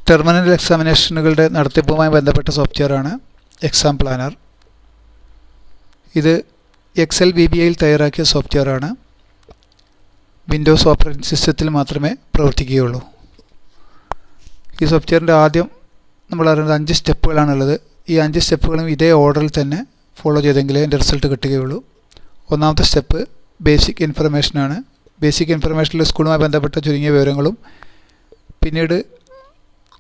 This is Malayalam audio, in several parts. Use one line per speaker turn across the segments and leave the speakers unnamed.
ടെർമിനൽ എക്സാമിനേഷനുകളുടെ നടത്തിപ്പുമായി ബന്ധപ്പെട്ട സോഫ്റ്റ്വെയറാണ് എക്സാം പ്ലാനർ. ഇത് എക്സൽ VBAയിൽ തയ്യാറാക്കിയ സോഫ്റ്റ്വെയറാണ്. വിൻഡോസ് ഓപ്പറേറ്റിംഗ് സിസ്റ്റത്തിൽ മാത്രമേ പ്രവർത്തിക്കുകയുള്ളൂ. ഈ സോഫ്റ്റ്വെയറിൻ്റെ ആദ്യം നമ്മൾ അറിയുന്നത് 5 സ്റ്റെപ്പുകളാണുള്ളത്. ഈ 5 സ്റ്റെപ്പുകളും ഇതേ ഓർഡറിൽ തന്നെ ഫോളോ ചെയ്തെങ്കിലേ എൻ്റെ റിസൾട്ട് കിട്ടുകയുള്ളൂ. ഒന്നാമത്തെ സ്റ്റെപ്പ് ബേസിക് ഇൻഫർമേഷനാണ്. ബേസിക് ഇൻഫർമേഷനിൽ സ്കൂളുമായി ബന്ധപ്പെട്ട ചുരുങ്ങിയ വിവരങ്ങളും പിന്നീട്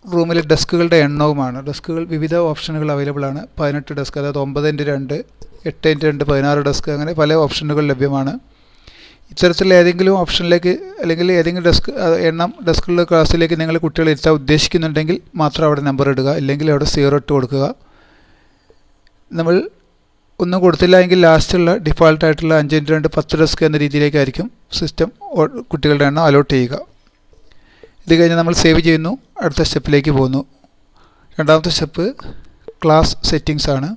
റൂമിലെ ഡെസ്കുകളുടെ എണ്ണവുമാണ്. ഡെസ്കുകൾ വിവിധ ഓപ്ഷനുകൾ അവൈലബിൾ ആണ്. 18 ഡെസ്ക്, അതായത് 9x2, 8x2, 16 ഡെസ്ക്, അങ്ങനെ പല ഓപ്ഷനുകൾ ലഭ്യമാണ്. ഇത്തരത്തിലുള്ള ഏതെങ്കിലും ഓപ്ഷനിലേക്ക് അല്ലെങ്കിൽ ഏതെങ്കിലും എണ്ണം ഡെസ്കുകളുടെ ക്ലാസ്സിലേക്ക് നിങ്ങൾ കുട്ടികളെ ഇരുത്താൻ ഉദ്ദേശിക്കുന്നുണ്ടെങ്കിൽ മാത്രം അവിടെ നമ്പർ ഇടുക, ഇല്ലെങ്കിൽ അവിടെ 0 ഇട്ട് കൊടുക്കുക. നമ്മൾ ഒന്നും കൊടുത്തില്ല എങ്കിൽ ലാസ്റ്റുള്ള ഡിഫാൾട്ടായിട്ടുള്ള 5x2 10 ഡെസ്ക് എന്ന രീതിയിലേക്കായിരിക്കും സിസ്റ്റം കുട്ടികളുടെ എണ്ണം അലോട്ട് ചെയ്യുക. ഇത് കഴിഞ്ഞ് നമ്മൾ സേവ് ചെയ്യുന്നു, അടുത്ത സ്റ്റെപ്പിലേക്ക് പോകുന്നു. രണ്ടാമത്തെ സ്റ്റെപ്പ് ക്ലാസ് സെറ്റിങ്സ് ആണ്.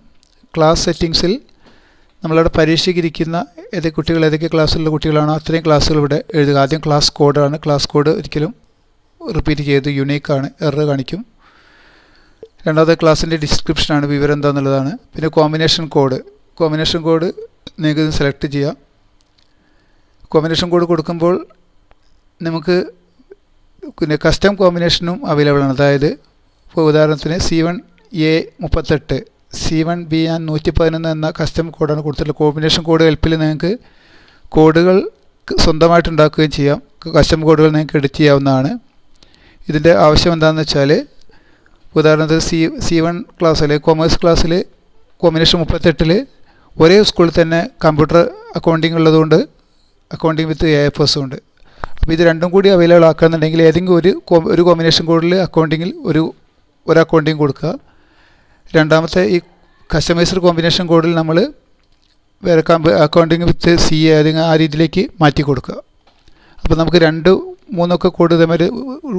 ക്ലാസ് സെറ്റിങ്സിൽ നമ്മളവിടെ പരീക്ഷയ്ക്കിരിക്കുന്ന ഏതൊക്കെ ക്ലാസ്സിലുള്ള കുട്ടികളാണോ അത്രയും ക്ലാസ്സുകൾ ഇവിടെ എഴുതുക. ആദ്യം ക്ലാസ് കോഡാണ്. ക്ലാസ് കോഡ് ഒരിക്കലും റിപ്പീറ്റ് ചെയ്ത് യുണീക്കാണ്, എറർ കാണിക്കും. രണ്ടാമത്തെ ക്ലാസ്സിൻ്റെ ഡിസ്ക്രിപ്ഷനാണ്, വിവരം എന്താണെന്നുള്ളതാണ്. പിന്നെ കോമ്പിനേഷൻ കോഡ് നിങ്ങൾക്ക് സെലക്ട് ചെയ്യാം. കോമ്പിനേഷൻ കോഡ് കൊടുക്കുമ്പോൾ നമുക്ക് പിന്നെ കസ്റ്റം കോമ്പിനേഷനും അവൈലബിൾ ആണ്. അതായത് ഇപ്പോൾ ഉദാഹരണത്തിന് C1A 38, C1B 111 എന്ന കസ്റ്റം കോഡാണ് കൊടുത്തിട്ടുള്ളത്. കോമ്പിനേഷൻ കോഡ് ഹെൽപ്പിൽ നിങ്ങൾക്ക് കോഡുകൾ സ്വന്തമായിട്ട് ഉണ്ടാക്കുകയും ചെയ്യാം. കസ്റ്റം കോഡുകൾ നിങ്ങൾക്ക് എഡിറ്റ് ചെയ്യാവുന്നതാണ്. ഇതിൻ്റെ ആവശ്യം എന്താണെന്ന് വെച്ചാൽ, ഉദാഹരണത്തിന് C1 ക്ലാസ്സിൽ, കൊമേഴ്സ് ക്ലാസ്സിൽ കോമ്പിനേഷൻ 38 ഒരേ സ്കൂളിൽ തന്നെ കമ്പ്യൂട്ടർ അക്കൗണ്ടിങ് ഉള്ളതുകൊണ്ട് അക്കൗണ്ടിങ് വിത്ത് AFS ഉണ്ട്. അപ്പോൾ ഇത് രണ്ടും കൂടി അവൈലബിൾ ആക്കുകയെന്നുണ്ടെങ്കിൽ ഏതെങ്കിലും ഒരു കോമ്പിനേഷൻ കോഡിൽ അക്കൗണ്ടിങ്ങിൽ ഒരു അക്കൗണ്ടിങ് കൊടുക്കുക. രണ്ടാമത്തെ ഈ കസ്റ്റമൈസ്ഡ് കോമ്പിനേഷൻ കോഡിൽ നമ്മൾ വേറെ അക്കൗണ്ടിങ് വിത്ത് CA ആ രീതിയിലേക്ക് മാറ്റി കൊടുക്കുക. അപ്പോൾ നമുക്ക് 2, 3 കോഡ് ഇതേമാതിരി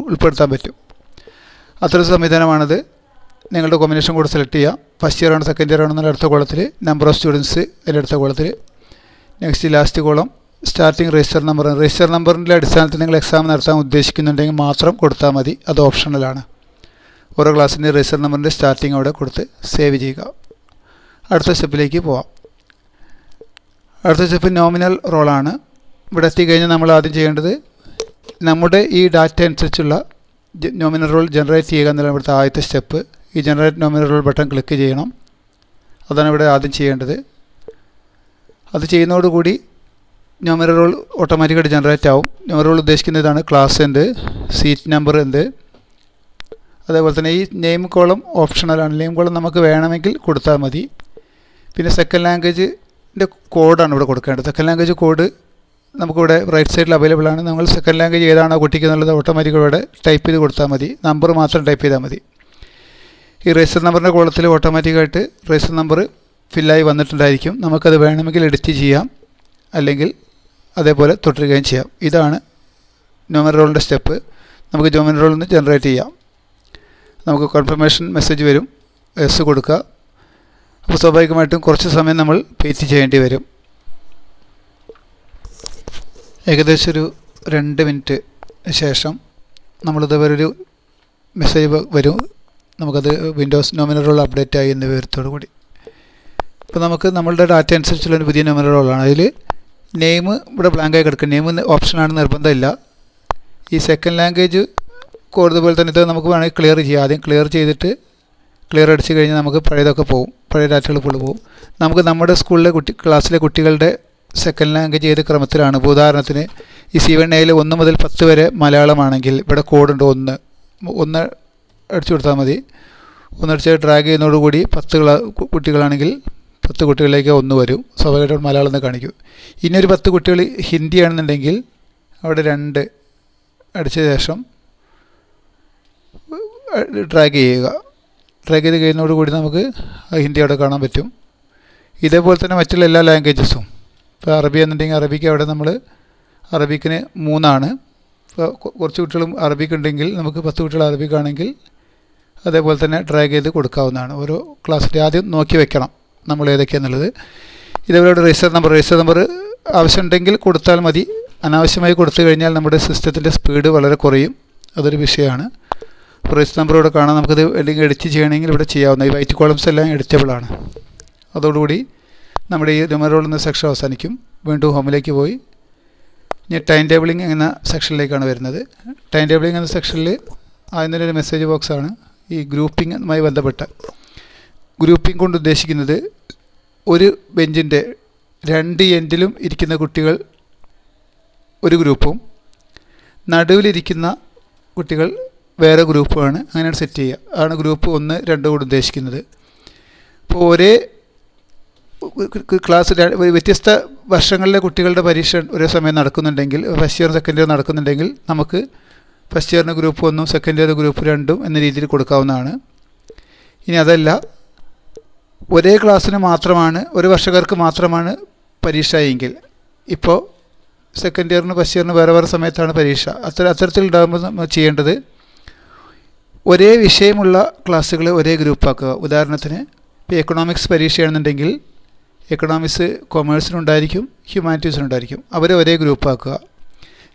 ഉൾപ്പെടുത്താൻ പറ്റും. അത്ര സംവിധാനമാണത്. നിങ്ങളുടെ കോമ്പിനേഷൻ കോഡ് സെലക്ട് ചെയ്യുക. ഫസ്റ്റ് ഇയർ ആണോ സെക്കൻഡ് ഇയർ ആണോ എന്നുള്ള അടുത്ത കോളത്തിൽ, നമ്പർ ഓഫ് സ്റ്റുഡൻസ് അതിൻ്റെ അടുത്ത കോളത്തിൽ, next last column starting register number. Register നമ്പറിൻ്റെ അടിസ്ഥാനത്തിൽ നിങ്ങൾ എക്സാം നടത്താൻ ഉദ്ദേശിക്കുന്നുണ്ടെങ്കിൽ മാത്രം കൊടുത്താൽ മതി, അത് ഓപ്ഷണലാണ്. ഓരോ ക്ലാസ്സിൻ്റെ രജിസ്റ്റർ നമ്പറിൻ്റെ സ്റ്റാർട്ടിങ് അവിടെ കൊടുത്ത് സേവ് ചെയ്യുക. അടുത്ത സ്റ്റെപ്പിലേക്ക് പോവാം. അടുത്ത സ്റ്റെപ്പ് നോമിനൽ റോളാണ്. ഇവിടെ എത്തിക്കഴിഞ്ഞാൽ നമ്മൾ ആദ്യം ചെയ്യേണ്ടത് നമ്മുടെ ഈ ഡാറ്റ അനുസരിച്ചുള്ള നോമിനൽ റോൾ ജനറേറ്റ് ചെയ്യുക എന്നുള്ള ഇവിടുത്തെ ആദ്യത്തെ സ്റ്റെപ്പ്. ഈ generate nominal roll button click ചെയ്യണം. അതാണ് ഇവിടെ ആദ്യം ചെയ്യേണ്ടത്. അത് ചെയ്യുന്നതോടുകൂടി നോമിനൽ റോൾ ഓട്ടോമാറ്റിക്കായിട്ട് ജനറേറ്റ് ആവും. നോമിനൽ റോൾ ഉദ്ദേശിക്കുന്ന ഇതാണ്: ക്ലാസ് എന്ത്, സീറ്റ് നമ്പർ എന്ത്. അതേപോലെ തന്നെ ഈ നെയിം കോളം ഓപ്ഷണലാണ്. നെയിം കോളം നമുക്ക് വേണമെങ്കിൽ കൊടുത്താൽ മതി. പിന്നെ സെക്കൻഡ് ലാംഗ്വേജിൻ്റെ കോഡാണ് ഇവിടെ കൊടുക്കേണ്ടത്. സെക്കൻഡ് ലാംഗ്വേജ് കോഡ് നമുക്കിവിടെ റൈറ്റ് സൈഡിൽ അവൈലബിൾ ആണ്. നമ്മൾ സെക്കൻഡ് ലാംഗ്വേജ് ഏതാണോ കുട്ടിക്ക് എന്നുള്ളത് ഓട്ടോമാറ്റിക്കലി ഇവിടെ ടൈപ്പ് ചെയ്ത് കൊടുത്താൽ മതി. നമ്പർ മാത്രം ടൈപ്പ് ചെയ്താൽ മതി. ഈ രജിസ്റ്റർ നമ്പറിൻ്റെ കോളത്തിൽ ഓട്ടോമാറ്റിക്കായിട്ട് രജിസ്റ്റർ നമ്പർ ഫില്ലായി വന്നിട്ടുണ്ടായിരിക്കും. നമുക്കത് വേണമെങ്കിൽ എഡിറ്റ് ചെയ്യാം, അല്ലെങ്കിൽ അതേപോലെ തുടരുകയും ചെയ്യാം. ഇതാണ് നോമിനൽ റോളിൻ്റെ സ്റ്റെപ്പ്. നമുക്ക് നോമിനൽ റോളിൽ നിന്ന് ജനറേറ്റ് ചെയ്യാം. നമുക്ക് കൺഫർമേഷൻ മെസ്സേജ് വരും, എസ് കൊടുക്കുക. അപ്പോൾ സ്വാഭാവികമായിട്ടും കുറച്ച് സമയം നമ്മൾ വെയിറ്റ് ചെയ്യേണ്ടി വരും. ഏകദേശം ഒരു 2 മിനിറ്റ് ശേഷം നമ്മളിതേപോലെ ഒരു മെസ്സേജ് വരും. നമുക്കത് വിൻഡോസ് നോമിനൽ റോൾ അപ്ഡേറ്റ് ആയി എന്ന വിവരത്തോടു കൂടി. ഇപ്പോൾ നമുക്ക് നമ്മളുടെ ഡാറ്റ അനുസരിച്ചുള്ളൊരു പുതിയ നോമിനൽ റോളാണ്. അതിൽ നെയിം ഇവിടെ ബ്ലാങ്കായി കിടക്കും. നെയിം ഓപ്ഷനാണ്, നിർബന്ധമില്ല. ഈ സെക്കൻഡ് ലാംഗ്വേജ് കോഡ് പോലെ തന്നെ ഇത് നമുക്ക് വേണമെങ്കിൽ ക്ലിയർ ചെയ്യാം. ആദ്യം ക്ലിയർ ചെയ്തിട്ട് ക്ലിയർ അടിച്ച് കഴിഞ്ഞാൽ നമുക്ക് പഴയതൊക്കെ പോകും, പഴയ ഡാറ്റകൾ ഫുള്ള് പോകും. നമുക്ക് നമ്മുടെ സ്കൂളിലെ ക്ലാസ്സിലെ കുട്ടികളുടെ സെക്കൻഡ് ലാംഗ്വേജ് ഏത് ക്രമത്തിലാണ്, ഇപ്പോൾ ഉദാഹരണത്തിന് ഈ C1A 1 മുതൽ 10 വരെ മലയാളമാണെങ്കിൽ ഇവിടെ കോഡുണ്ട് 1 അടിച്ചു കൊടുത്താൽ മതി. 1 അടിച്ച് ഡ്രാഗ് ചെയ്യുന്നതോടുകൂടി 10 കുട്ടികളാണെങ്കിൽ 10 കുട്ടികളിലേക്ക് 1 വരും. സ്വാഭാവികമായിട്ടും മലയാളം എന്ന് കാണിക്കും. ഇനി ഒരു 10 കുട്ടികൾ ഹിന്ദി ആണെന്നുണ്ടെങ്കിൽ അവിടെ 2 അടിച്ച ശേഷം ഡ്രാഗ് ചെയ്യുക. ഡ്രാഗ് ചെയ്ത് കഴിയുന്നതോടുകൂടി നമുക്ക് ഹിന്ദി അവിടെ കാണാൻ പറ്റും. ഇതേപോലെ തന്നെ മറ്റുള്ള എല്ലാ ലാംഗ്വേജസും. ഇപ്പോൾ അറബി എന്നുണ്ടെങ്കിൽ അറബിക്ക് അവിടെ നമ്മൾ അറബിക്കിന് 3 ഇപ്പോൾ കുറച്ച് കുട്ടികളും അറബിക്ക് ഉണ്ടെങ്കിൽ നമുക്ക് 10 കുട്ടികൾ അറബിക്കാണെങ്കിൽ അതേപോലെ തന്നെ ഡ്രാഗ് ചെയ്ത് കൊടുക്കാവുന്നതാണ്. ഓരോ ക്ലാസ്സിൻ്റെ ആദ്യം നോക്കി വെക്കണം നമ്മൾ ഏതൊക്കെയാണെന്നുള്ളത്. ഇതേപോലെ രജിസ്റ്റർ നമ്പർ ആവശ്യമുണ്ടെങ്കിൽ കൊടുത്താൽ മതി. അനാവശ്യമായി കൊടുത്തു കഴിഞ്ഞാൽ നമ്മുടെ സിസ്റ്റത്തിൻ്റെ സ്പീഡ് വളരെ കുറയും. അതൊരു വിഷയമാണ്. പ്രൈസ് നമ്പർ ഇവിടെ കാണാം. നമുക്കത് അല്ലെങ്കിൽ എഡിറ്റ് ചെയ്യണമെങ്കിൽ ഇവിടെ ചെയ്യാവുന്ന ഈ വൈറ്റ് കോളംസ് എല്ലാം എഡിറ്റബിൾ ആണ്. അതോടുകൂടി നമ്മുടെ ഈ ന്യൂമറോൾ എന്ന സെക്ഷൻ അവസാനിക്കും. വീണ്ടും ഹോമിലേക്ക് പോയി ഇനി ടൈം ടേബിളിംഗ് എന്ന സെക്ഷനിലേക്കാണ് വരുന്നത്. ടൈം ടേബിളിംഗ് എന്ന സെക്ഷനിൽ ആദ്യം ഒരു മെസ്സേജ് ബോക്സാണ്. ഈ ഗ്രൂപ്പിങ്ങുമായി ബന്ധപ്പെട്ട ഗ്രൂപ്പിംഗ് കൊണ്ട് ഉദ്ദേശിക്കുന്നത് ഒരു ബെഞ്ചിൻ്റെ രണ്ട് എൻഡിലും ഇരിക്കുന്ന കുട്ടികൾ ഒരു ഗ്രൂപ്പും നടുവിലിരിക്കുന്ന കുട്ടികൾ വേറെ ഗ്രൂപ്പുമാണ്. അങ്ങനെയാണ് സെറ്റ് ചെയ്യുക. ആണ് ഗ്രൂപ്പ് 1, 2 കൊണ്ട് ഉദ്ദേശിക്കുന്നത്. ഇപ്പോൾ ഒരേ ക്ലാസ് വ്യത്യസ്ത വർഷങ്ങളിലെ കുട്ടികളുടെ പരീക്ഷ ഒരേ സമയം നടക്കുന്നുണ്ടെങ്കിൽ, ഫസ്റ്റ് ഇയർ സെക്കൻഡ് ഇയർ നടക്കുന്നുണ്ടെങ്കിൽ നമുക്ക് ഫസ്റ്റ് ഇയറിന് ഗ്രൂപ്പ് 1 സെക്കൻഡ് ഇയർ ഗ്രൂപ്പ് 2 എന്ന രീതിയിൽ കൊടുക്കാവുന്നതാണ്. ഇനി അതല്ല, ഒരേ ക്ലാസ്സിന് മാത്രമാണ്, ഒരു വർഷക്കാർക്ക് മാത്രമാണ് പരീക്ഷ എങ്കിൽ, ഇപ്പോൾ സെക്കൻഡ് ഇയറിന് ഫസ്റ്റ് ഇയറിന് വേറെ വേറെ സമയത്താണ് പരീക്ഷ. അത്തരത്തിലുണ്ടാകുമ്പോൾ നമ്മൾ ചെയ്യേണ്ടത് ഒരേ വിഷയമുള്ള ക്ലാസ്സുകൾ ഒരേ ഗ്രൂപ്പാക്കുക. ഉദാഹരണത്തിന് ഇപ്പോൾ എക്കണോമിക്സ് പരീക്ഷയാണെന്നുണ്ടെങ്കിൽ എക്കണോമിക്സ് കൊമേഴ്സിനുണ്ടായിരിക്കും, ഹ്യൂമാനിറ്റീസിനുണ്ടായിരിക്കും. അവരെ ഒരേ ഗ്രൂപ്പാക്കുക.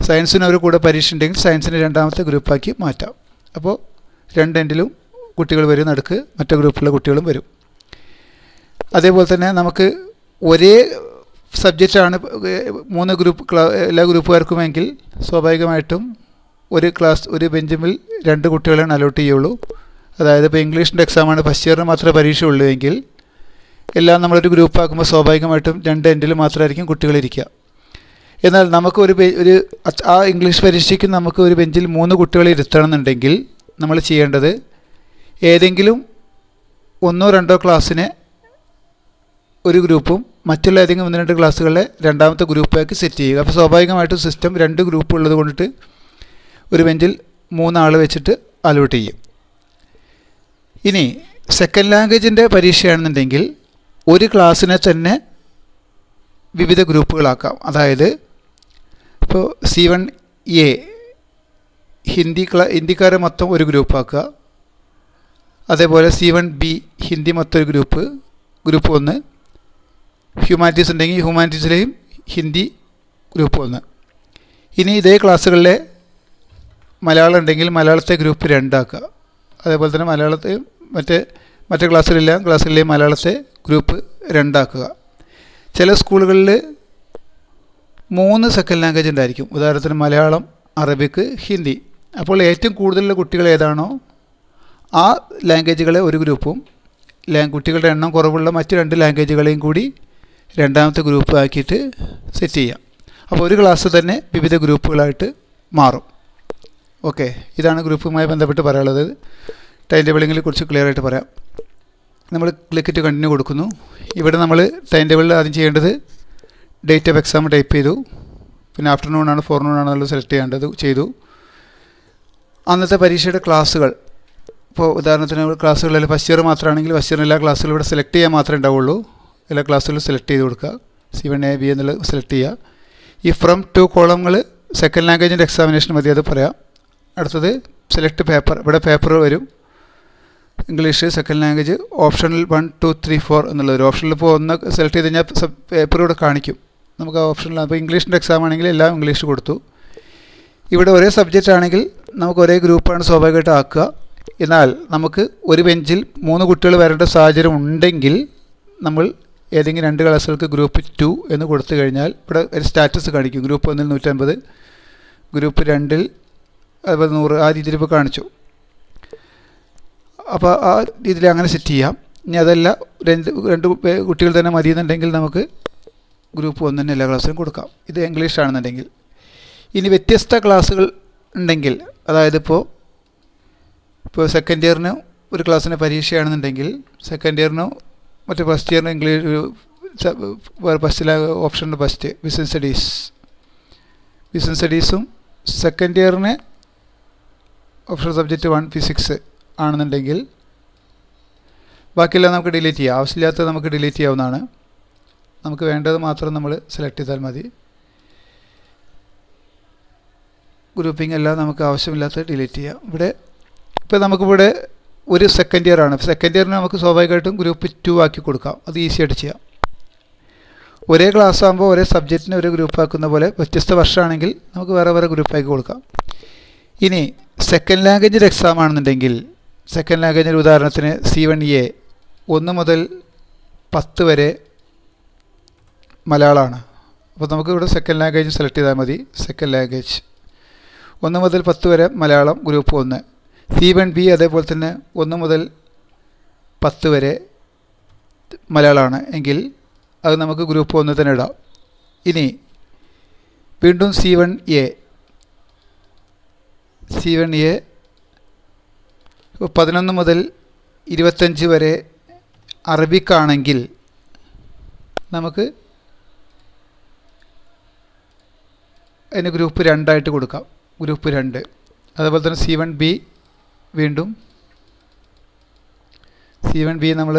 സയൻസിന് അവർ കൂടെ പരീക്ഷ ഉണ്ടെങ്കിൽ സയൻസിന് രണ്ടാമത്തെ ഗ്രൂപ്പാക്കി മാറ്റാം. അപ്പോൾ രണ്ട് എൻഡിലും കുട്ടികൾ വരും, നടുക്ക് മറ്റേ ഗ്രൂപ്പിലുള്ള കുട്ടികളും വരും. അതേപോലെ തന്നെ നമുക്ക് ഒരേ സബ്ജക്റ്റാണ് 3 ഗ്രൂപ്പ് എല്ലാ ഗ്രൂപ്പുകാർക്കുമെങ്കിൽ സ്വാഭാവികമായിട്ടും ഒരു ബെഞ്ചിൽ 2 കുട്ടികളാണ് അലോട്ട് ചെയ്യുള്ളൂ. അതായത് ഇപ്പോൾ ഇംഗ്ലീഷിൻ്റെ എക്സാമാണ് ഫസ്റ്റ് ഇയറിന് മാത്രമേ പരീക്ഷ ഉള്ളൂ എങ്കിൽ എല്ലാം നമ്മളൊരു ഗ്രൂപ്പാക്കുമ്പോൾ സ്വാഭാവികമായിട്ടും 2 എൻഡിൽ മാത്രമായിരിക്കും കുട്ടികളിരിക്കുക. എന്നാൽ നമുക്ക് ആ ഇംഗ്ലീഷ് പരീക്ഷയ്ക്ക് നമുക്ക് ഒരു ബെഞ്ചിൽ 3 കുട്ടികളെ ഇരുത്തണമെന്നുണ്ടെങ്കിൽ നമ്മൾ ചെയ്യേണ്ടത് ഏതെങ്കിലും 1 or 2 ക്ലാസ്സിനെ ഒരു ഗ്രൂപ്പും മറ്റുള്ള ഏതെങ്കിലും 1-2 ക്ലാസ്സുകളെ രണ്ടാമത്തെ ഗ്രൂപ്പാക്കി സെറ്റ് ചെയ്യുക. അപ്പോൾ സ്വാഭാവികമായിട്ടും സിസ്റ്റം 2 ഗ്രൂപ്പ് ഉള്ളത് കൊണ്ടിട്ട് ഒരു ബെഞ്ചിൽ 3 ആൾ വെച്ചിട്ട് അലോട്ട് ചെയ്യും. ഇനി സെക്കൻഡ് ലാംഗ്വേജിൻ്റെ പരീക്ഷയാണെന്നുണ്ടെങ്കിൽ ഒരു ക്ലാസ്സിനെ തന്നെ വിവിധ ഗ്രൂപ്പുകളാക്കാം. അതായത് ഇപ്പോൾ C1A ഹിന്ദിക്കാരെ മൊത്തം ഒരു ഗ്രൂപ്പാക്കുക. അതേപോലെ C1B ഹിന്ദി മൊത്തം ഒരു ഗ്രൂപ്പ് 1. ഹ്യൂമാനിറ്റീസ് ഉണ്ടെങ്കിൽ ഹ്യൂമാനിറ്റീസിലെയും ഹിന്ദി ഗ്രൂപ്പ് 1. ഇനി ഇതേ ക്ലാസ്സുകളിലെ മലയാളം ഉണ്ടെങ്കിൽ മലയാളത്തെ ഗ്രൂപ്പ് 2 ആക്കുക. അതേപോലെ തന്നെ മലയാളത്തെയും മറ്റേ ക്ലാസ്സിലെയും മലയാളത്തെ ഗ്രൂപ്പ് 2 ആക്കുക. ചില സ്കൂളുകളിൽ 3 സെക്കൻഡ് ലാംഗ്വേജ് ഉണ്ടായിരിക്കും. ഉദാഹരണത്തിന് മലയാളം, അറബിക്ക്, ഹിന്ദി. അപ്പോൾ ഏറ്റവും കൂടുതലുള്ള കുട്ടികൾ ഏതാണോ ആ ലാംഗ്വേജുകളെ ഒരു ഗ്രൂപ്പും കുട്ടികളുടെ എണ്ണം കുറവുള്ള മറ്റ് 2 ലാംഗ്വേജുകളെയും കൂടി രണ്ടാമത്തെ ഗ്രൂപ്പ് ആക്കിയിട്ട് സെറ്റ് ചെയ്യാം. അപ്പോൾ ഒരു ക്ലാസ് തന്നെ വിവിധ ഗ്രൂപ്പുകളായിട്ട് മാറും. ഓക്കെ, ഇതാണ് ഗ്രൂപ്പുമായി ബന്ധപ്പെട്ട് പറയാനുള്ളത്. ടൈം ടേബിളിങ്ങിനെ കുറിച്ച് ക്ലിയർ ആയിട്ട് പറയാം. നമ്മൾ ക്ലിക്ക് ടു കണ്ടിന്യൂ കൊടുക്കുന്നു. ഇവിടെ നമ്മൾ ടൈം ടേബിളിൽ ആദ്യം ചെയ്യേണ്ടത് ഡേറ്റ് ഓഫ് എക്സാം ടൈപ്പ് ചെയ്തു. പിന്നെ ആഫ്റ്റർനൂൺ ആണ് ഫോർനൂൺ ആണെന്നുള്ളത് സെലക്ട് ചെയ്യേണ്ടത് ചെയ്തു. അന്നത്തെ പരീക്ഷയുടെ ക്ലാസ്സുകൾ, ഇപ്പോൾ ഉദാഹരണത്തിന് ക്ലാസ്സുകളിൽ ഫസ്റ്റ് ഇയർ മാത്രമാണെങ്കിൽ ഫസ്റ്റ് ഇയർ എല്ലാ ക്ലാസ്സുകളും ഇവിടെ സെലക്ട് ചെയ്യാൻ മാത്രമേ ഉണ്ടാവുള്ളൂ. എല്ലാ ക്ലാസ്സുകളും സെലക്ട് ചെയ്ത് കൊടുക്കുക. C1A B എന്നുള്ളത് സെലക്ട് ചെയ്യുക. ഈ ഫ്രം ടു കോളങ്ങൾ സെക്കൻഡ് ലാംഗ്വേജിൻ്റെ എക്സാമിനേഷൻ മതി, അത് പറയാം. അടുത്തത് സെലക്ട് പേപ്പർ. ഇവിടെ പേപ്പർ വരും. ഇംഗ്ലീഷ് സെക്കൻഡ് ലാംഗ്വേജ് ഓപ്ഷനിൽ 1, 2, 3, 4 എന്നുള്ളൊരു ഓപ്ഷനിൽ ഇപ്പോൾ 1 സെലക്ട് ചെയ്ത് കഴിഞ്ഞാൽ പേപ്പർ ഇവിടെ കാണിക്കും. നമുക്ക് ആ ഓപ്ഷനിൽ അപ്പോൾ ഇംഗ്ലീഷിൻ്റെ എക്സാം ആണെങ്കിൽ എല്ലാം ഇംഗ്ലീഷ് കൊടുത്തു. ഇവിടെ ഒരേ സബ്ജക്റ്റ് ആണെങ്കിൽ നമുക്ക് ഒരേ ഗ്രൂപ്പാണ് സ്വാഭാവികമായിട്ട് ആക്കുക. എന്നാൽ നമുക്ക് ഒരു ബെഞ്ചിൽ 3 കുട്ടികൾ വരേണ്ട സാഹചര്യം ഉണ്ടെങ്കിൽ നമ്മൾ ഏതെങ്കിലും 2 ക്ലാസ്സുകൾക്ക് ഗ്രൂപ്പ് 2 എന്ന് കൊടുത്തു കഴിഞ്ഞാൽ ഇവിടെ ഒരു സ്റ്റാറ്റസ് കാണിക്കും. ഗ്രൂപ്പ് 1-ൽ 150, ഗ്രൂപ്പ് 2-ൽ 100, ആ രീതിയിൽ ഇപ്പോൾ കാണിച്ചു. അപ്പോൾ ആ രീതിയിൽ അങ്ങനെ സെറ്റ് ചെയ്യാം. ഇനി അതല്ല 2 കുട്ടികൾ തന്നെ മതിയെന്നുണ്ടെങ്കിൽ നമുക്ക് ഗ്രൂപ്പ് 1 തന്നെ എല്ലാ ക്ലാസ്സിലും കൊടുക്കാം. ഇത് ഇംഗ്ലീഷ് ആണെന്നുണ്ടെങ്കിൽ. ഇനി വ്യത്യസ്ത ക്ലാസ്സുകൾ ഉണ്ടെങ്കിൽ, അതായത് ഇപ്പോൾ സെക്കൻഡ് ഇയറിന് ഒരു ക്ലാസ്സിന് പരീക്ഷയാണെന്നുണ്ടെങ്കിൽ സെക്കൻഡ് ഇയറിന് മറ്റേ ഫസ്റ്റ് ഇയറിന് ഇംഗ്ലീഷ് ഫസ്റ്റിലെ ഓപ്ഷനിൽ ഫസ്റ്റ് ബിസിനസ് സ്റ്റഡീസും സെക്കൻഡ് ഇയറിന് ഓപ്ഷണൽ സബ്ജക്റ്റ് 1 ഫിസിക്സ് ആണെന്നുണ്ടെങ്കിൽ ബാക്കിയെല്ലാം നമുക്ക് ഡിലീറ്റ് ചെയ്യാം. ആവശ്യമില്ലാത്തത് നമുക്ക് ഡിലീറ്റ് ചെയ്യാവുന്നതാണ്. നമുക്ക് വേണ്ടത് മാത്രം നമ്മൾ സെലക്ട് ചെയ്താൽ മതി. ഗ്രൂപ്പിംഗ് എല്ലാം നമുക്ക് ആവശ്യമില്ലാത്തത് ഡിലീറ്റ് ചെയ്യാം. ഇപ്പോൾ നമുക്കിവിടെ ഒരു സെക്കൻഡ് ഇയർ ആണ്. സെക്കൻഡ് ഇയറിന് നമുക്ക് സ്വാഭാവികമായിട്ടും ഗ്രൂപ്പ് 2 ആക്കി കൊടുക്കാം. അത് ഈസി ആയിട്ട് ചെയ്യാം. ഒരേ ക്ലാസ് ആകുമ്പോൾ ഒരേ സബ്ജക്റ്റിന് ഒരു ഗ്രൂപ്പ് ആക്കുന്ന പോലെ വ്യത്യസ്ത വർഷമാണെങ്കിൽ നമുക്ക് വേറെ ഗ്രൂപ്പാക്കി കൊടുക്കാം. ഇനി സെക്കൻഡ് ലാംഗ്വേജിൻ്റെ എക്സാം ആണെന്നുണ്ടെങ്കിൽ സെക്കൻഡ് ലാംഗ്വേജിൻ്റെ ഉദാഹരണത്തിന് C1A 1 മുതൽ 10 വരെ മലയാളമാണ്. അപ്പോൾ നമുക്ക് ഇവിടെ സെക്കൻഡ് ലാംഗ്വേജ് സെലക്ട് ചെയ്താൽ മതി. സെക്കൻഡ് ലാംഗ്വേജ് 1 മുതൽ 10 വരെ മലയാളം ഗ്രൂപ്പ് 1. C1B അതേപോലെ തന്നെ 1 മുതൽ 10 വരെ മലയാളമാണ് എങ്കിൽ അത് നമുക്ക് ഗ്രൂപ്പ് 1 തന്നെ ഇടാം. ഇനി വീണ്ടും C1A 11 മുതൽ 25 വരെ അറബിക്കാണെങ്കിൽ നമുക്ക് അതിന് ഗ്രൂപ്പ് 2 ആയിട്ട് കൊടുക്കാം. ഗ്രൂപ്പ് 2. അതുപോലെ തന്നെ C1B വീണ്ടും C1B നമ്മൾ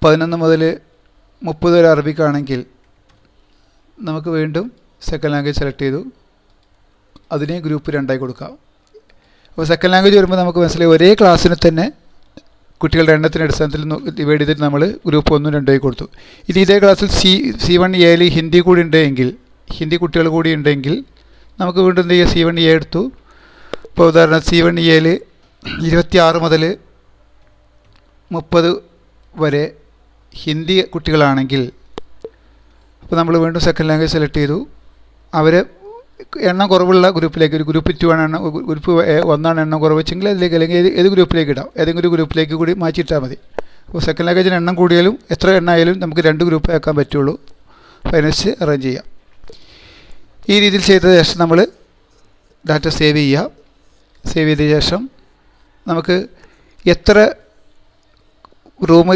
11 മുതൽ 30 വരെ അറബിക്കാണെങ്കിൽ നമുക്ക് വീണ്ടും സെക്കൻഡ് ലാംഗ്വേജ് സെലക്ട് ചെയ്തു, അതിനെ ഗ്രൂപ്പ് 2 ആയി കൊടുക്കാം. അപ്പോൾ സെക്കൻഡ് ലാംഗ്വേജ് വരുമ്പോൾ നമുക്ക് മനസ്സിലായി ഒരേ ക്ലാസ്സിന് തന്നെ കുട്ടികളുടെ എണ്ണത്തിൻ്റെ അടിസ്ഥാനത്തിൽ ഡിവൈഡ് ചെയ്തിട്ട് നമ്മൾ ഗ്രൂപ്പ് 1, 2 ആയി കൊടുത്തു. ഇനി ഇതേ ക്ലാസ്സിൽ C1A ഹിന്ദി കൂടി ഉണ്ടെങ്കിൽ, ഹിന്ദി കുട്ടികൾ കൂടി ഉണ്ടെങ്കിൽ നമുക്ക് വീണ്ടും എന്ത് ചെയ്യുക, C1A എടുത്തു. ഇപ്പോൾ ഉദാഹരണം C1A 26 മുതൽ 30 വരെ ഹിന്ദി കുട്ടികളാണെങ്കിൽ അപ്പോൾ നമ്മൾ വീണ്ടും സെക്കൻഡ് ലാംഗ്വേജ് സെലക്ട് ചെയ്തു. അവരെ എണ്ണം കുറവുള്ള ഗ്രൂപ്പിലേക്ക്, ഒരു ഗ്രൂപ്പ് 2 ആണ് ഗ്രൂപ്പ് 1 ആണ് എണ്ണം കുറവ് വെച്ചെങ്കിൽ അതിലേക്ക്, അല്ലെങ്കിൽ ഏത് ഗ്രൂപ്പിലേക്ക് ഇടാം, ഏതെങ്കിലും ഒരു ഗ്രൂപ്പിലേക്ക് കൂടി മാറ്റിയിട്ടാൽ മതി. അപ്പോൾ സെക്കൻഡ് ലാംഗ്വേജിന് എണ്ണം കൂടിയാലും എത്ര എണ്ണമായാലും നമുക്ക് 2 ഗ്രൂപ്പ് ആക്കാൻ പറ്റുള്ളൂ. അപ്പോൾ അതിനനുസരിച്ച് അറേഞ്ച് ചെയ്യാം. ഈ രീതിയിൽ ചെയ്ത ശേഷം നമ്മൾ ഡാറ്റ സേവ് ചെയ്യുക. സേവ് ചെയ്ത ശേഷം നമുക്ക് എത്ര റൂം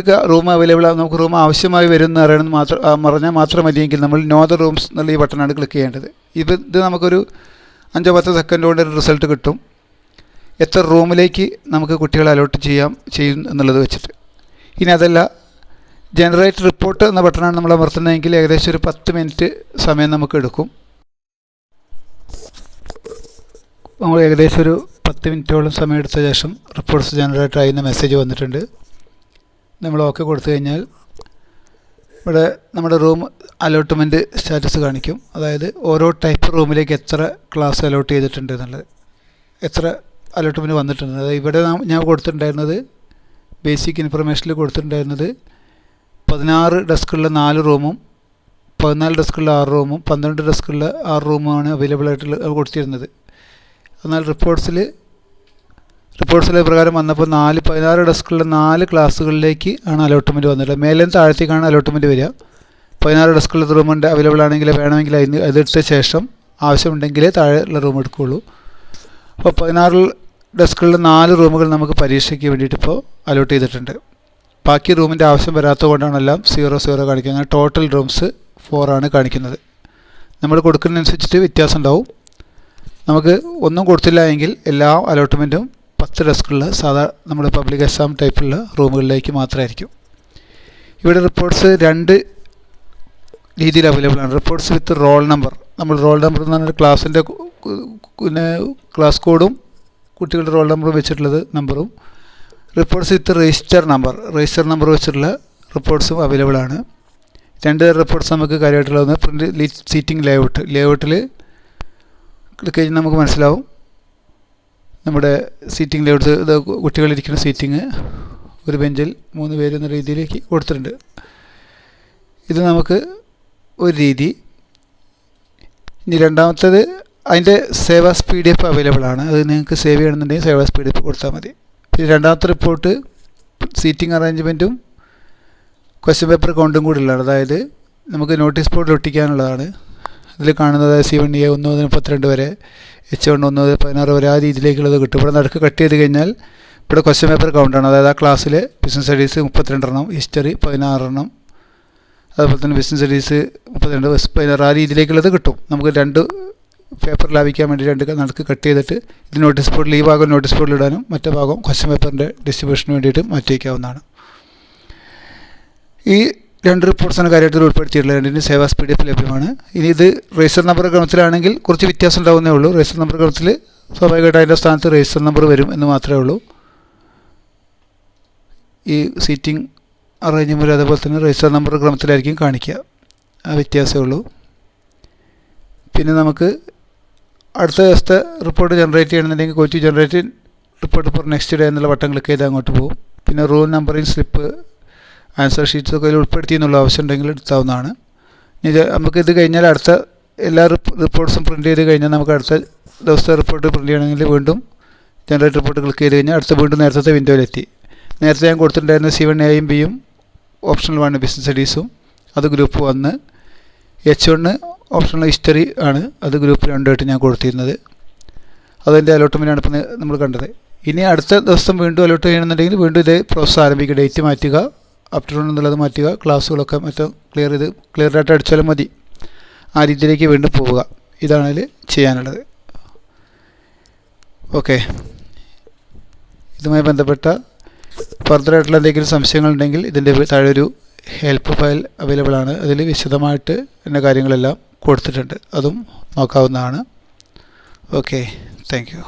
അവൈലബിൾ ആണ്, നമുക്ക് റൂം ആവശ്യമായി വരും എന്ന് പറഞ്ഞാൽ മാത്രം മതിയെങ്കിൽ നമ്മൾ നോ ദ റൂംസ് എന്നുള്ള ഈ ബട്ടണാണ് ക്ലിക്ക് ചെയ്യേണ്ടത്. ഇത് നമുക്കൊരു 5-10 സെക്കൻഡ് കൊണ്ട് ഒരു റിസൾട്ട് കിട്ടും, എത്ര റൂമിലേക്ക് നമുക്ക് കുട്ടികളെ അലോട്ട് ചെയ്യും എന്നുള്ളത് വെച്ചിട്ട്. ഇനി അതല്ല, ജനറേറ്റ് റിപ്പോർട്ട് എന്ന ബട്ടണാണ് നമ്മൾ അമർത്തുന്നതെങ്കിൽ ഏകദേശം ഒരു 10 മിനിറ്റ് സമയം നമുക്ക് എടുക്കും. നമ്മൾ ഏകദേശം ഒരു 10 മിനിറ്റോളം സമയം എടുത്ത ശേഷം റിപ്പോർട്ട്സ് ജനറേറ്റ് ആയിരുന്ന മെസ്സേജ് വന്നിട്ടുണ്ട്. നമ്മൾ ഓക്കെ കൊടുത്തു കഴിഞ്ഞാൽ ഇവിടെ നമ്മുടെ റൂം അലോട്ട്മെൻറ്റ് സ്റ്റാറ്റസ് കാണിക്കും. അതായത് ഓരോ ടൈപ്പ് റൂമിലേക്ക് എത്ര ക്ലാസ് അലോട്ട് ചെയ്തിട്ടുണ്ട് എന്നുള്ളത്, എത്ര അലോട്ട്മെൻറ്റ് വന്നിട്ടുണ്ട്. അതായത് ഇവിടെ ഞാൻ കൊടുത്തിട്ടുണ്ടായിരുന്നത് ബേസിക് ഇൻഫർമേഷനിൽ കൊടുത്തിട്ടുണ്ടായിരുന്നത് 16 ഡെസ്കുള്ള 4 റൂമും 14 ഡെസ്കുള്ള 6 റൂമും 12 ഡെസ്കുള്ള 6 റൂമുമാണ് അവൈലബിൾ ആയിട്ടുള്ള കൊടുത്തിരുന്നത്. എന്നാൽ റിപ്പോർട്ട്സിൽ പ്രകാരം വന്നപ്പോൾ 16 ഡെസ്കുള്ള 4 ക്ലാസ്സുകളിലേക്ക് ആണ് അലോട്ട്മെൻറ്റ് വന്നിട്ടുള്ളത്. മേലും താഴത്തേക്കാണ് അലോട്ട്മെൻറ്റ് വരിക. 16 ഡെസ്കുള്ള റൂമുണ്ട് അവൈലബിൾ ആണെങ്കിൽ വേണമെങ്കിൽ അതെടുത്ത ശേഷം ആവശ്യമുണ്ടെങ്കിൽ താഴെയുള്ള റൂം എടുക്കുകയുള്ളൂ. അപ്പോൾ 16 ഡെസ്കുള്ള 4 റൂമുകൾ നമുക്ക് പരീക്ഷയ്ക്ക് വേണ്ടിയിട്ട് ഇപ്പോൾ അലോട്ട് ചെയ്തിട്ടുണ്ട്. ബാക്കി റൂമിൻ്റെ ആവശ്യം വരാത്തത് കൊണ്ടാണ് എല്ലാം 0 കാണിക്കുന്നത്. അങ്ങനെ ടോട്ടൽ റൂംസ് 4 ആണ് കാണിക്കുന്നത്. നമ്മൾ കൊടുക്കുന്നതനുസരിച്ചിട്ട് വ്യത്യാസം ഉണ്ടാവും. നമുക്ക് ഒന്നും കൊടുത്തില്ല എങ്കിൽ എല്ലാ അലോട്ട്മെൻറ്റും 10 ഡെസ്കുള്ള നമ്മുടെ പബ്ലിക് എക്സാം ടൈപ്പുള്ള റൂമുകളിലേക്ക് മാത്രമായിരിക്കും. ഇവിടെ റിപ്പോർട്ട്സ് 2 രീതിയിൽ അവൈലബിൾ ആണ്. റിപ്പോർട്ട്സ് വിത്ത് റോൾ നമ്പർ, നമ്മൾ റോൾ നമ്പർ എന്ന് പറഞ്ഞാൽ ക്ലാസ്സിൻ്റെ ക്ലാസ് കോഡും കുട്ടികളുടെ റോൾ നമ്പറും വെച്ചിട്ടുള്ളത് നമ്പറും. റിപ്പോർട്ട്സ് വിത്ത് രജിസ്റ്റർ നമ്പർ വെച്ചിട്ടുള്ള റിപ്പോർട്ട്സും അവൈലബിൾ ആണ്. 2 തരം റിപ്പോർട്ട്സ് നമുക്ക് കാര്യമായിട്ടുള്ളത്. പ്രിൻ്റ് സീറ്റിംഗ് ലേഔട്ടിൽ ക്ലിക്ക് കഴിഞ്ഞാൽ നമുക്ക് മനസ്സിലാവും നമ്മുടെ സീറ്റിംഗ് ലേഔട്ട്സ്. കുട്ടികളിരിക്കുന്ന സീറ്റിംഗ് ഒരു ബെഞ്ചിൽ 3 പേര് എന്ന രീതിയിലേക്ക് കൊടുത്തിട്ടുണ്ട്. ഇത് നമുക്ക് ഒരു രീതി. ഇനി രണ്ടാമത്തേത്, അതിൻ്റെ സേവ് ആസ് PDF അവൈലബിൾ ആണ്. അത് നിങ്ങൾക്ക് സേവ് ചെയ്യണമെന്നുണ്ടെങ്കിൽ സേവ് ആസ് PDF കൊടുത്താൽ മതി. പിന്നെ രണ്ടാമത്തെ റിപ്പോർട്ട് സീറ്റിംഗ് അറേഞ്ച്മെൻറ്റും ക്വസ്റ്റ്യൻ പേപ്പർ കൗണ്ടും കൂടി ഉള്ളതാണ്. അതായത് നമുക്ക് നോട്ടീസ് ബോർഡിൽ ഒട്ടിക്കാനുള്ളതാണ്. ഇതിൽ കാണുന്നത് C1A 1 മുതൽ 32 വരെ, H1 1 മുതൽ 16 വരെ, ആ രീതിയിലേക്കുള്ളത് കിട്ടും. ഇവിടെ നടുക്ക് കട്ട് ചെയ്ത് കഴിഞ്ഞാൽ ഇവിടെ ക്വസ്റ്റ്യൻ പേപ്പർ കൗണ്ടാണ്. അതായത് ആ ക്ലാസ്സിൽ ബിസിനസ് സ്റ്റഡീസ് 32 എണ്ണം, ഹിസ്റ്ററി 16 എണ്ണം, അതുപോലെ തന്നെ ബിസിനസ് സ്റ്റഡീസ് 32, 16, ആ രീതിയിലേക്കുള്ളത് കിട്ടും. നമുക്ക് 2 പേപ്പർ ലാഭിക്കാൻ വേണ്ടി 2 നടുക്ക് കട്ട് ചെയ്തിട്ട് ഇത് നോട്ടീസ് ബോർഡിൽ, ഈ ഭാഗം നോട്ടീസ് ബോർഡിൽ ഇടാനും മറ്റേ ഭാഗം ക്വസ്റ്റ്യൻ പേപ്പറിൻ്റെ ഡിസ്ട്രിബ്യൂഷന് വേണ്ടിയിട്ട് മാറ്റി വയ്ക്കാവുന്നതാണ്. ഈ 2 റിപ്പോർട്ട്സാണ് കാര്യമായിട്ട് ഉൾപ്പെടുത്തിയിട്ടുള്ളത്. 2 സേവ് ആസ് PDF ലഭ്യമാണ്. ഇനി ഇത് രജിസ്റ്റർ നമ്പർ ക്രമത്തിലാണെങ്കിൽ കുറച്ച് വ്യത്യാസം ഉണ്ടാവുന്നേ ഉള്ളൂ. രജിസ്റ്റർ നമ്പർ ക്രമത്തിൽ സ്വാഭാവികമായിട്ട് അതിൻ്റെ സ്ഥാനത്ത് രജിസ്റ്റർ നമ്പർ വരും എന്ന് മാത്രമേ ഉള്ളൂ. ഈ സീറ്റിംഗ് അറേഞ്ച്മെൻറ്റ് അതേപോലെ തന്നെ രജിസ്റ്റർ നമ്പർ ക്രമത്തിലായിരിക്കും കാണിക്കുക, ആ വ്യത്യാസമേ ഉള്ളൂ. പിന്നെ നമുക്ക് അടുത്ത ദിവസത്തെ റിപ്പോർട്ട് ജനറേറ്റ് ചെയ്യണമെന്നുണ്ടെങ്കിൽ go to generate report for next day എന്നുള്ള ബട്ടൺ ക്ലിക്ക് ചെയ്ത് അങ്ങോട്ട് പോകും. പിന്നെ roll numbering slip answer sheets ഒക്കെ അതിൽ ഉൾപ്പെടുത്തി എന്നുള്ള ആവശ്യം ഉണ്ടെങ്കിൽ എടുത്താവുന്നതാണ്. നമുക്കിത് കഴിഞ്ഞാൽ അടുത്ത എല്ലാ റിപ്പോർട്ട്സും പ്രിൻറ്റ് ചെയ്ത് കഴിഞ്ഞാൽ നമുക്ക് അടുത്ത ദിവസത്തെ റിപ്പോർട്ട് പ്രിൻറ്റ് ചെയ്യണമെങ്കിൽ വീണ്ടും ജനറേറ്റ് റിപ്പോർട്ട് ക്ലിക്ക് ചെയ്ത് കഴിഞ്ഞാൽ അടുത്ത വീണ്ടും നേരത്തെ വിൻഡോയിലെത്തി. നേരത്തെ ഞാൻ കൊടുത്തിട്ടുണ്ടായിരുന്ന C1 A യും B യും ഓപ്ഷണൽ 1 ബിസിനസ് സ്റ്റഡീസും അത് ഗ്രൂപ്പ് 1, H1 ഓപ്ഷണൽ ഹിസ്റ്ററി ആണ്, അത് ഗ്രൂപ്പ് 2 ആയിട്ട് ഞാൻ കൊടുത്തിരുന്നത്. അതിൻ്റെ അലോട്ട്മെൻറ്റാണ് ഇപ്പോൾ നമ്മൾ കണ്ടത്. ഇനി അടുത്ത ദിവസം വീണ്ടും അലോട്ട് ചെയ്യണമെന്നുണ്ടെങ്കിൽ വീണ്ടും ഇതേ പ്രോസസ്സ് ആരംഭിക്കുക. ഡേറ്റ് മാറ്റുക, ആഫ്റ്റർനൂൺ എന്നുള്ളത് മാറ്റുക, ക്ലാസ്സുകളൊക്കെ മറ്റോ ക്ലിയർ ആയിട്ട് അടിച്ചാലും മതി. ആ രീതിയിലേക്ക് വീണ്ടും പോവുക. ഇതാണ് ഇതിൽ ചെയ്യാനുള്ളത്. ഓക്കെ, ഇതുമായി ബന്ധപ്പെട്ട ഫർദറായിട്ടുള്ള എന്തെങ്കിലും സംശയങ്ങളുണ്ടെങ്കിൽ ഇതിൻ്റെ താഴെ ഒരു ഹെൽപ്പ് ഫയൽ അവൈലബിൾ ആണ്. അതിൽ വിശദമായിട്ട് എൻ്റെ കാര്യങ്ങളെല്ലാം കൊടുത്തിട്ടുണ്ട്, അതും നോക്കാവുന്നതാണ്. Okay, thank you.